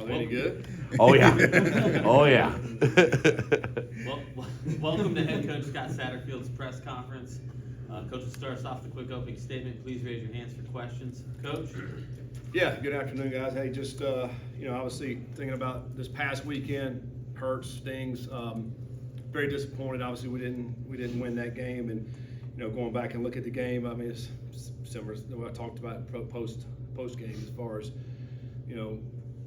Any good? Oh, yeah. Oh, yeah. Well, welcome to head coach Scott Satterfield's press conference. Coach will start us off with a quick opening statement. Please raise your hands for questions. Coach? Yeah, good afternoon, guys. Hey, just, obviously thinking about this past weekend, hurts, stings. Very disappointed. Obviously, we didn't win that game. And, going back and look at the game, I mean, it's similar to what I talked about post game as far as,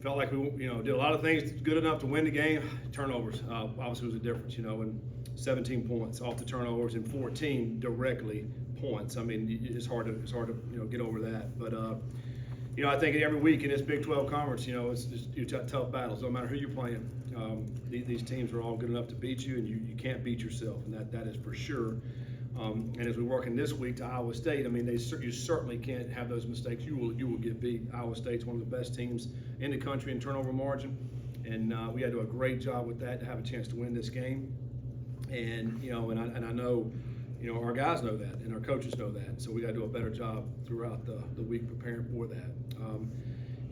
felt like we, did a lot of things good enough to win the game. Turnovers, obviously was a difference, and 17 points off the turnovers and 14 directly points. I mean, it's hard to get over that. But, I think every week in this Big 12 conference, it's tough battles. No matter who you're playing, these teams are all good enough to beat you, and you can't beat yourself, and that is for sure. And as we work in this week to Iowa State, I mean, you certainly can't have those mistakes. You will get beat. Iowa State's one of the best teams in the country in turnover margin, and we had to do a great job with that to have a chance to win this game. And I know, our guys know that, and our coaches know that. So we got to do a better job throughout the week preparing for that.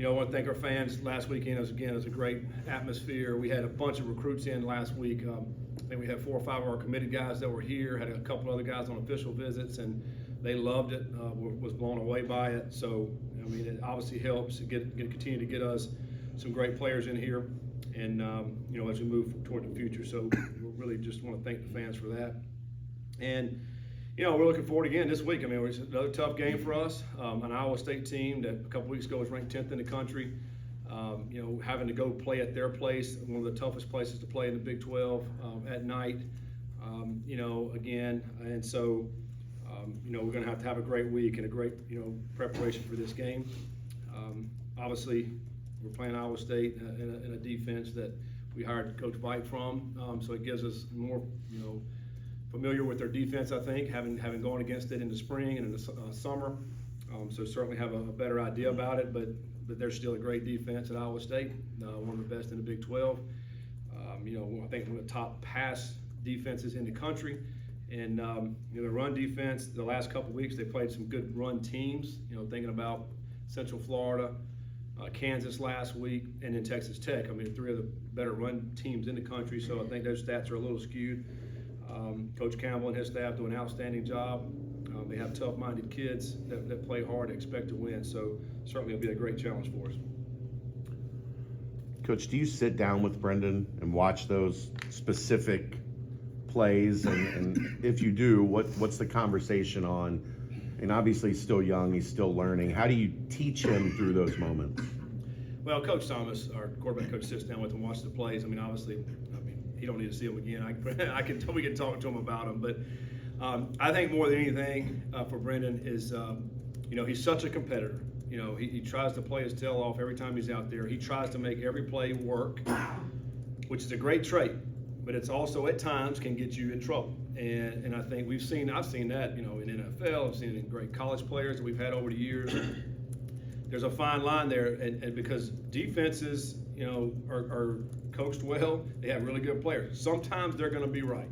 I want to thank our fans. Last weekend it was a great atmosphere. We had a bunch of recruits in last week. I think we had 4 or 5 of our committed guys that were here. Had a couple other guys on official visits, and they loved it. Was blown away by it. So I mean, it obviously helps to continue to get us some great players in here, and as we move toward the future. So we really just want to thank the fans for that. And we're looking forward again this week. I mean, it's another tough game for us. An Iowa State team that a couple weeks ago was ranked 10th in the country. Having to go play at their place, one of the toughest places to play in the Big 12 at night. Again, and so we're going to have a great week and a great preparation for this game. Obviously, we're playing Iowa State in a defense that we hired Coach Vite from, so it gives us more familiar with their defense, I think, having gone against it in the spring and in the summer. So certainly have a better idea about it, but they're still a great defense at Iowa State, one of the best in the Big 12. I think one of the top pass defenses in the country. And the run defense, the last couple of weeks, they played some good run teams, thinking about Central Florida, Kansas last week, and then Texas Tech. I mean, 3 of the better run teams in the country, so I think those stats are a little skewed. Coach Campbell and his staff do an outstanding job. They have tough-minded kids that play hard and expect to win, so certainly it'll be a great challenge for us. Coach, do you sit down with Brendan and watch those specific plays? And if you do, what's the conversation on? And obviously he's still young, he's still learning. How do you teach him through those moments? Well, Coach Thomas, our quarterback coach, sits down with him and watches the plays. I mean, obviously, he don't need to see them again. We can talk to him about them, but I think more than anything for Brendan is, he's such a competitor. He tries to play his tail off every time he's out there. He tries to make every play work, which is a great trait, but it's also at times can get you in trouble. And I think I've seen that, in NFL. I've seen it in great college players that we've had over the years. There's a fine line there, and because defenses, are coached well, they have really good players. Sometimes they're going to be right,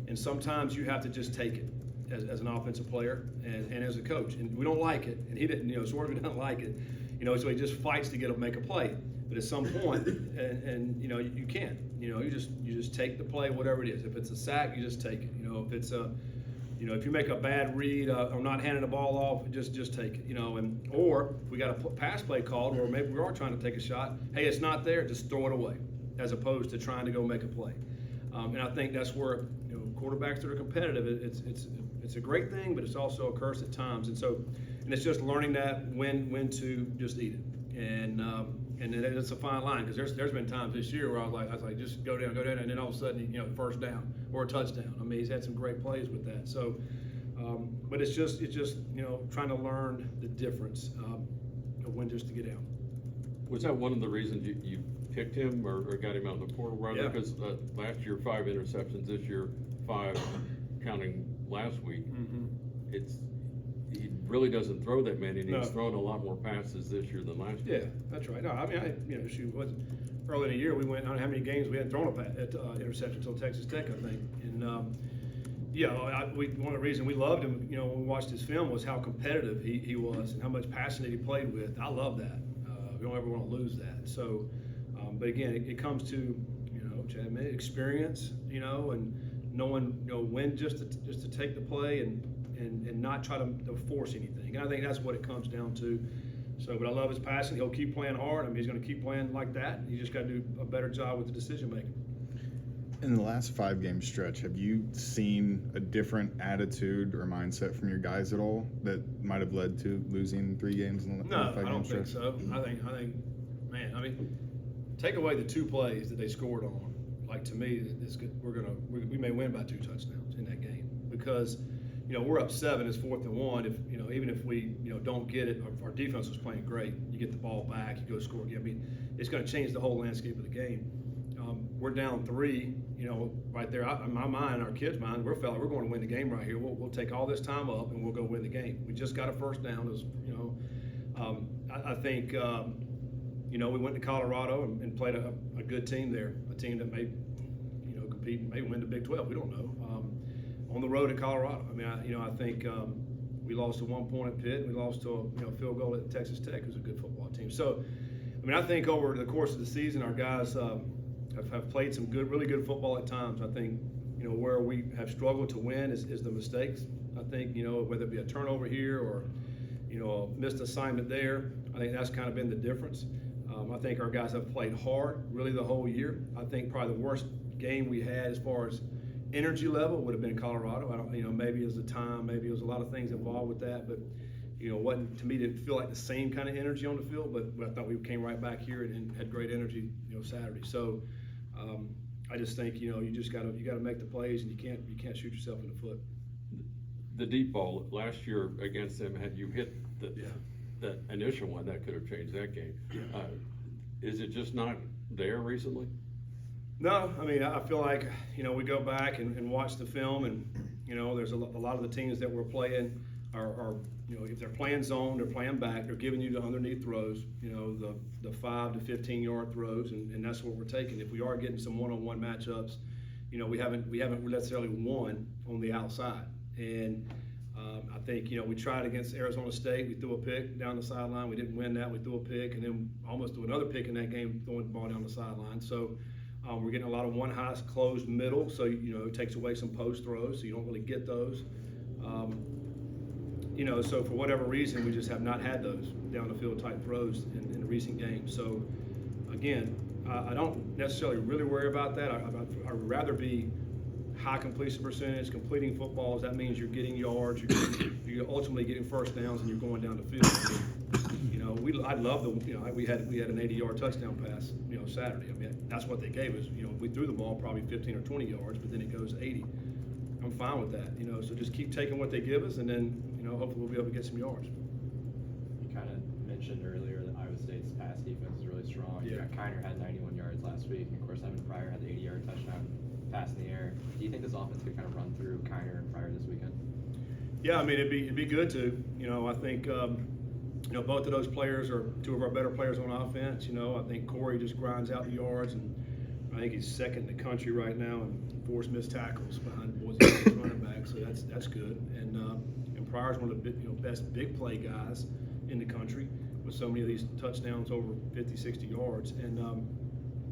and sometimes you have to just take it as an offensive player and as a coach. And we don't like it, and he didn't. Sort of doesn't like it, so he just fights to get him to make a play. But at some point, and you can't. You just take the play, whatever it is. If it's a sack, you just take it. If it's if you make a bad read or not handing the ball off, just take it. Or if we got a pass play called, or maybe we are trying to take a shot. Hey, it's not there. Just throw it away, as opposed to trying to go make a play. And I think that's where quarterbacks that are competitive. It's a great thing, but it's also a curse at times. And it's just learning that when to just eat it. And it's a fine line, because there's been times this year where I was like, just go down, and then all of a sudden, first down or a touchdown. I mean, he's had some great plays with that. So, but it's just trying to learn the difference of when just to get out. Was that one of the reasons you picked him or got him out in the portal run? Yeah. Because last year 5 interceptions, this year 5, counting last week. Mm-hmm. He really doesn't throw that many, and No. he's thrown a lot more passes this year than last year. Yeah, that's right. No, I mean, shoot, early in the year we went, I don't know how many games we hadn't thrown interception until Texas Tech, I think. And one of the reasons we loved him, when we watched his film, was how competitive he was and how much passion that he played with. I love that. We don't ever want to lose that. So But again, it comes to, you know, Chad, experience, you know, and knowing, you know, when just to take the play and not try to force anything. And I think that's what it comes down to. So, but I love his passing. He'll keep playing hard. I mean, he's going to keep playing like that. You just got to do a better job with the decision making. In the last 5-game stretch, have you seen a different attitude or mindset from your guys at all that might have led to losing 3 games in the No, last 5-game I don't think stretch? so. I think, man, I mean, take away the 2 plays that they scored on. Like, to me, it's good. We may win by 2 touchdowns in that game because, you know, we're up 7. It's 4th and 1. If, you know, even if we, you know, don't get it, our defense was playing great. You get the ball back, you go score again. I mean, it's going to change the whole landscape of the game. We're down 3, you know, right there. In my mind, our kids' mind, we're going to win the game right here. We'll take all this time up and we'll go win the game. We just got a first down. As you know, I think, you know, we went to Colorado and played a good team there, a team that may, you know, compete, may win the Big 12. We don't know. On the road at Colorado. I mean, I think we lost to 1 point at Pitt. We lost to a field goal at Texas Tech, who's a good football team. So, I mean, I think over the course of the season, our guys have played some really good football at times. I think, you know, where we have struggled to win is the mistakes. I think, you know, whether it be a turnover here or, you know, a missed assignment there, I think that's kind of been the difference. I think our guys have played hard really the whole year. I think probably the worst game we had as far as energy level would have been Colorado. I don't, you know, maybe it was the time, maybe it was a lot of things involved with that, but, you know, to me, didn't feel like the same kind of energy on the field, but I thought we came right back here and had great energy, you know, Saturday. So, I just think, you know, you gotta make the plays, and you can't shoot yourself in the foot. The deep ball last year against them, had you hit that initial one, that could have changed that game. Yeah. Is it just not there recently? No, I mean, I feel like, you know, we go back and watch the film, and, you know, there's a lot of the teams that we're playing are, you know, if they're playing zone, they're playing back, they're giving you the underneath throws, you know, the 5 to 15 yard throws, and that's what we're taking. If we are getting some one-on-one matchups, you know, we haven't necessarily won on the outside. And I think, you know, we tried against Arizona State. We threw a pick down the sideline. We didn't win that. We threw a pick, and then almost threw another pick in that game, throwing the ball down the sideline. So we're getting a lot of one high closed middle, so, you know, it takes away some post throws, so you don't really get those. You know, so for whatever reason, we just have not had those down the field type throws in the recent games. So again, I don't necessarily really worry about that. I'd rather be high completion percentage, completing footballs. That means you're getting yards, you're ultimately getting first downs, and you're going down the field. I mean, you know, I'd love you know, we had an 80-yard touchdown pass, you know, Saturday. I mean, that's what they gave us. You know, we threw the ball probably 15 or 20 yards, but then it goes 80. I'm fine with that, you know, so just keep taking what they give us, and then, you know, hopefully we'll be able to get some yards. You kind of mentioned earlier that Iowa State's pass defense is really strong. Yeah. Kiner had 91 yards last week. Of course, Evan Pryor had the 80-yard touchdown pass in the air. Do you think this offense could kind of run through Kiner and Pryor this weekend? Yeah, I mean, it'd be good to, you know, I think, you know, both of those players are 2 of our better players on offense. You know, I think Corey just grinds out the yards, and I think he's second in the country right now in forced missed tackles behind boys and running back, so that's good. And Pryor's one of the best big play guys in the country with so many of these touchdowns over 50, 60 yards. And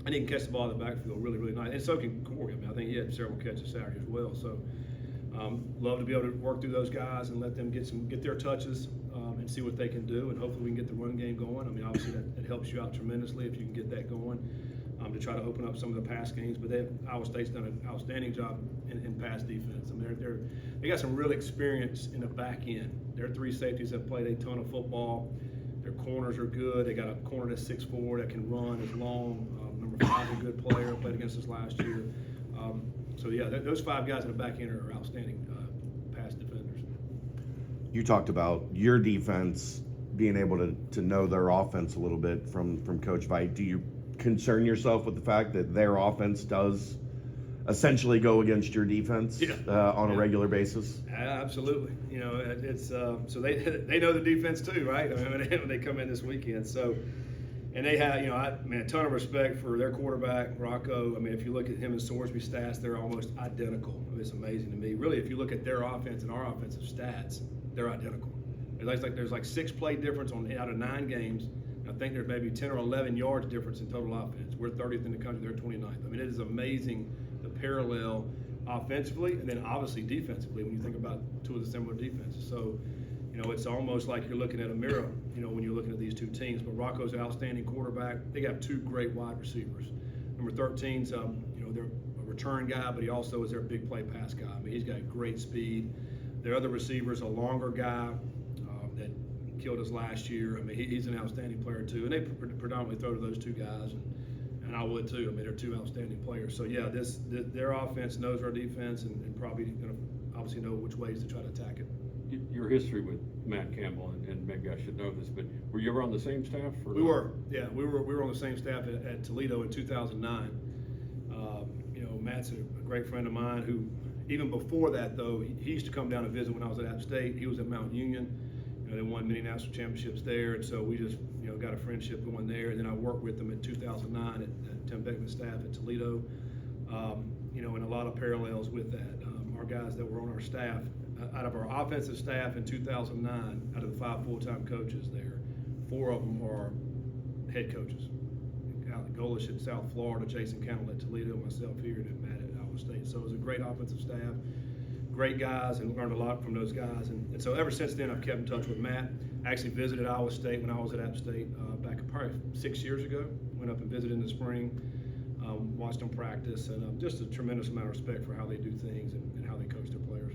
he can catch the ball in the backfield really, really nice. And so can Corey. I mean, I think he had several catches Saturday as well. So love to be able to work through those guys and let them get their touches and see what they can do. And hopefully we can get the run game going. I mean, obviously that helps you out tremendously if you can get that going. To try to open up some of the pass games, but Iowa State's done an outstanding job in pass defense. I mean, they got some real experience in the back end. Their 3 safeties have played a ton of football. Their corners are good. They got a corner that's 6'4" that can run, is long. Number 5 is a good player, played against us last year. So yeah, those 5 guys in the back end are outstanding pass defenders. You talked about your defense being able to know their offense a little bit from Coach Veit. Do you concern yourself with the fact that their offense does essentially go against your defense on a regular basis? Absolutely. You know, it's so they know the defense too, right? I mean, when they come in this weekend. So, and they have, you know, a ton of respect for their quarterback, Rocco. I mean, if you look at him and Sorsby stats, they're almost identical. It's amazing to me. Really, if you look at their offense and our offensive stats, they're identical. There's like 6 play difference out of 9 games. I think there's maybe 10 or 11 yards difference in total offense. We're 30th in the country, they're 29th. I mean, it is amazing the parallel offensively and then obviously defensively when you think about two of the similar defenses. So, it's almost like you're looking at a mirror, when you're looking at these two teams. But Rocco's an outstanding quarterback. They got two great wide receivers. Number 13's, they're a return guy, but he also is their big play pass guy. I mean, he's got great speed. Their other receiver's a longer guy that killed us last year. I mean, he's an outstanding player too. And they predominantly throw to those two guys, and I would too. I mean, they're two outstanding players. So yeah, their offense knows our defense and probably going to obviously know which ways to try to attack it. Your history with Matt Campbell, and maybe I should know this, but were you ever on the same staff? Or We were, yeah. We were on the same staff at Toledo in 2009. Matt's a great friend of mine who, even before that though, he used to come down and visit when I was at App State. He was at Mount Union. They won many national championships there, and so we just got a friendship going there. And then I worked with them in 2009 at Tim Beckman's staff at Toledo. And a lot of parallels with that. Our guys that were on our staff, out of our offensive staff in 2009, out of the 5 full-time coaches there, 4 of them are head coaches. Golish at South Florida, Jason Cannell at Toledo, myself here, and Matt at Iowa State. So it was a great offensive staff, great guys, and learned a lot from those guys. And so ever since then, I've kept in touch with Matt. I actually visited Iowa State when I was at App State back probably 6 years ago. Went up and visited in the spring, watched them practice, and just a tremendous amount of respect for how they do things and how they coach their players.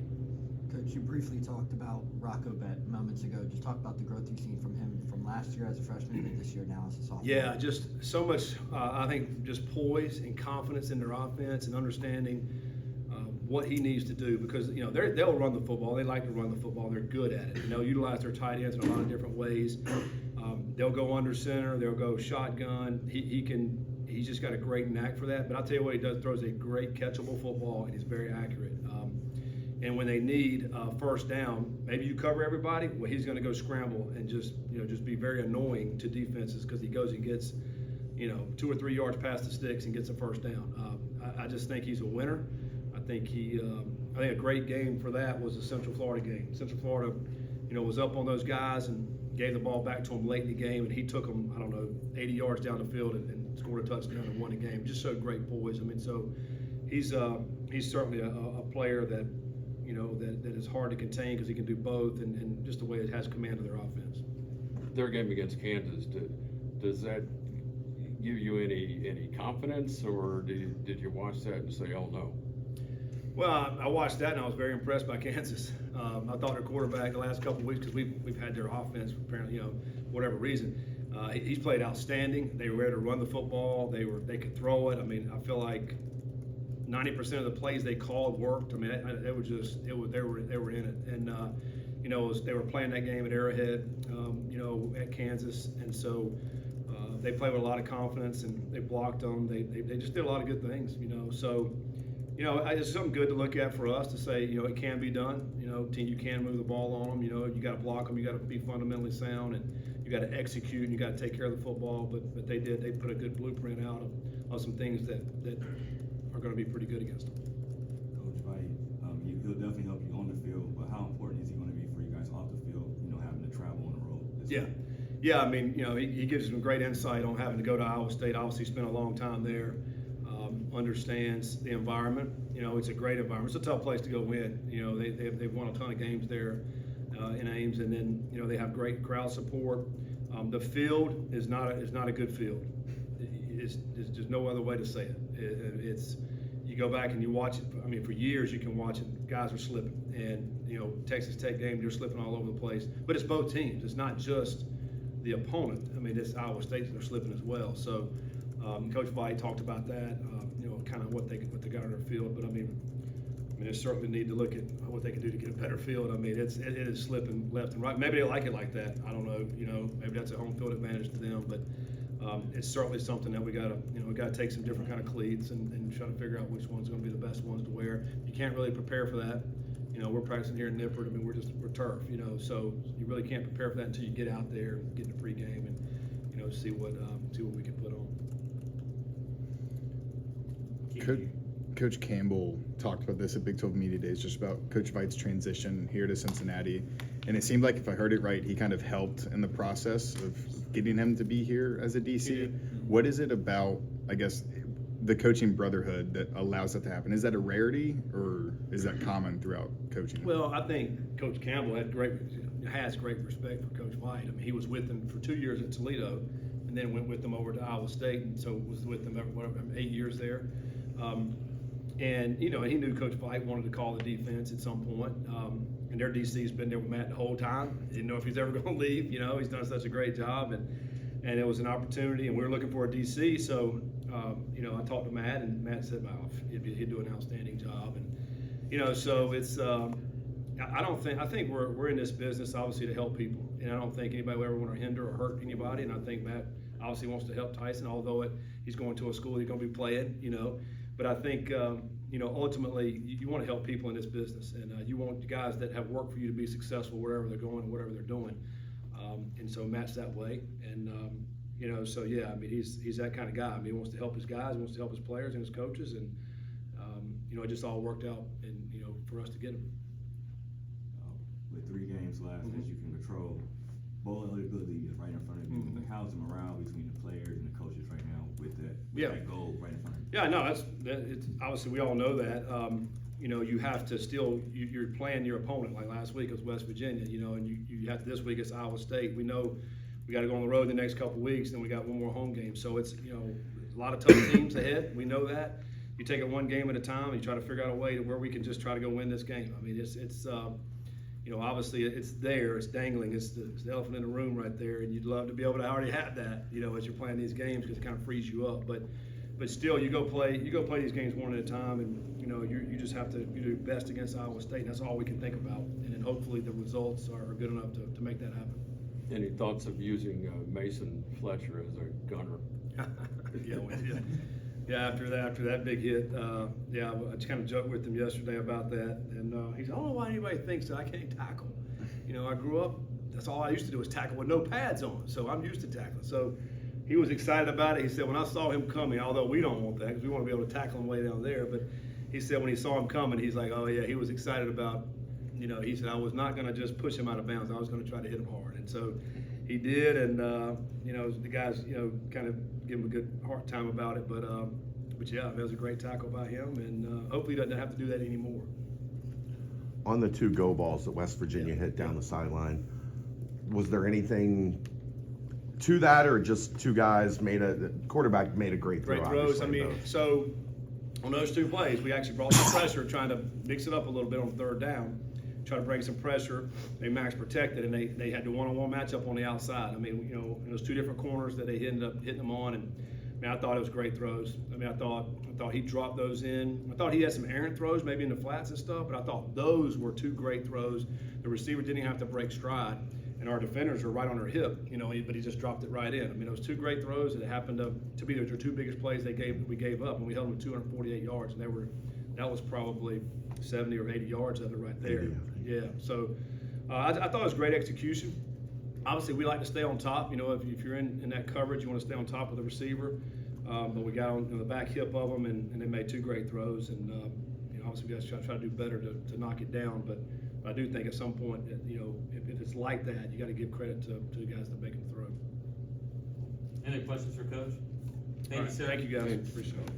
Coach, you briefly talked about Rocco Bet moments ago. Just talk about the growth you've seen from him from last year as a freshman and this year now as a sophomore. Yeah, just so much, I think, just poise and confidence in their offense and understanding what he needs to do because, they'll run the football. They like to run the football. They're good at it. Utilize their tight ends in a lot of different ways. They'll go under center. They'll go shotgun. He's just got a great knack for that. But I'll tell you what he does, throws a great catchable football, and he's very accurate. And when they need first down, maybe you cover everybody. Well, he's going to go scramble and just be very annoying to defenses because he goes and gets 2 or 3 yards past the sticks and gets a first down. I just think he's a winner. I think a great game for that was the Central Florida game. Central Florida, was up on those guys and gave the ball back to him late in the game, and he took them 80 yards down the field and scored a touchdown and won the game. Just showed great poise. I mean, so he's certainly a player that. That is hard to contain because he can do both and just the way it has command of their offense. Their game against Kansas, does that give you any confidence, or did you watch that and say, oh no? Well, I watched that and I was very impressed by Kansas. I thought their quarterback the last couple of weeks, because we've had their offense apparently, whatever reason, he's played outstanding. They were able to run the football. They could throw it. I mean, I feel like 90% of the plays they called worked. I mean, they were in it, and they were playing that game at Arrowhead, at Kansas, and so they played with a lot of confidence and they blocked them. They just did a lot of good things, So, it's something good to look at for us to say, it can be done. You can move the ball on them. You got to block them. You got to be fundamentally sound, and you got to execute, and you got to take care of the football. But they did. They put a good blueprint out of some things that are going to be pretty good against them. Coach White, he'll definitely help you on the field, but how important is he going to be for you guys off the field, having to travel on the road? Yeah, I mean, he gives some great insight on having to go to Iowa State. Obviously spent a long time there, understands the environment. It's a great environment. It's a tough place to go win. They've won a ton of games there in Ames, and then, they have great crowd support. The field is not a good field. It's just no other way to say it. It's you go back and you watch it. I mean, for years you can watch it. Guys are slipping, and Texas Tech game, they're slipping all over the place. But it's both teams. It's not just the opponent. I mean, it's Iowa State that are slipping as well. So, Coach White talked about that. Kind of what they got on their field. But I mean, they certainly need to look at what they can do to get a better field. I mean, it is slipping left and right. Maybe they like it like that. I don't know. Maybe that's a home field advantage to them, but. It's certainly something that we gotta take some different kind of cleats and try to figure out which one's gonna be the best ones to wear. You can't really prepare for that. We're practicing here in Nippert. I mean, we're turf, so you really can't prepare for that until you get out there, get in the pregame, and see what we can put on. Coach Campbell talked about this at Big 12 Media Days, just about Coach Veit's transition here to Cincinnati. And it seemed like, if I heard it right, he kind of helped in the process of getting him to be here as a DC. What is it about, I guess, the coaching brotherhood that allows that to happen? Is that a rarity, or is that common throughout coaching? Well, I think Coach Campbell has great respect for Coach White. I mean, he was with him for 2 years at Toledo, and then went with them over to Iowa State, and so was with them 8 years there. And he knew Coach White wanted to call the defense at some point. And their DC's been there with Matt the whole time. Didn't know if he's ever going to leave. He's done such a great job, and it was an opportunity, and we were looking for a DC. So I talked to Matt, and Matt said, "Well, he'd do an outstanding job." And so it's. I think we're in this business obviously to help people, and I don't think anybody will ever want to hinder or hurt anybody. And I think Matt obviously wants to help Tyson, although he's going to a school he's going to be playing. But I think ultimately you want to help people in this business, and you want guys that have worked for you to be successful wherever they're going, whatever they're doing. And so Matt's that way, and so yeah, I mean he's that kind of guy. I mean he wants to help his guys, he wants to help his players and his coaches, and it just all worked out, and for us to get him. With 3 games left that you can control, bowl eligibility is right in front of you. Like, how's the morale between the players and the coaches right now with that goal right in front of you? Yeah, no, it's obviously we all know that. You have to still you're playing your opponent. Like last week it was West Virginia, and you have to, this week it's Iowa State. We know we got to go on the road the next couple of weeks, then we got one more home game. So it's a lot of tough teams ahead. We know that. You take it one game at a time, and you try to figure out a way to where we can just try to go win this game. I mean it's obviously it's there, it's dangling, it's the elephant in the room right there, and you'd love to be able to already have that, as you're playing these games, because it kind of frees you up. But still, you go play these games one at a time, and you just have to do best against Iowa State, and that's all we can think about. And then hopefully the results are good enough to make that happen. Any thoughts of using Mason Fletcher as a gunner? Yeah, after that big hit, I just kind of joked with him yesterday about that, and he said, "I don't know why anybody thinks that I can't tackle. I grew up, that's all I used to do was tackle with no pads on, so I'm used to tackling." So he was excited about it. He said, when I saw him coming, although we don't want that because we want to be able to tackle him way down there, but he said when he saw him coming, he's like, oh yeah, he was excited about, he said, I was not going to just push him out of bounds. I was going to try to hit him hard. And so he did, and the guys, kind of give him a good hard time about it, but yeah, it was a great tackle by him, and hopefully he doesn't have to do that anymore. On the 2 go balls that West Virginia hit down the sideline, was there anything to that, or just 2 guys the quarterback made a great throw? Great throws. I obviously, mean, so on those 2 plays, we actually brought some pressure, trying to mix it up a little bit on 3rd down, try to bring some pressure. They max protected, and they had the one-on-one matchup on the outside. I mean, in those 2 different corners that they ended up hitting them on, and I thought it was great throws. I mean, I thought he dropped those in. I thought he had some errant throws, maybe in the flats and stuff, but I thought those were 2 great throws. The receiver didn't even have to break stride, and our defenders were right on their hip, but he just dropped it right in. I mean, those 2 great throws that happened to be the 2 biggest plays we gave up, and we held them to 248 yards, and that was probably 70 or 80 yards of it right there. Yeah. So I thought it was great execution. Obviously, we like to stay on top. If you're in that coverage, you want to stay on top of the receiver. But we got on the back hip of them, and they made 2 great throws. And obviously, we got to try to do better to knock it down. But I do think at some point, if it's like that, you got to give credit to the guys that make them throw. Any questions for Coach? Thank you, sir. Thank you, guys. Appreciate it.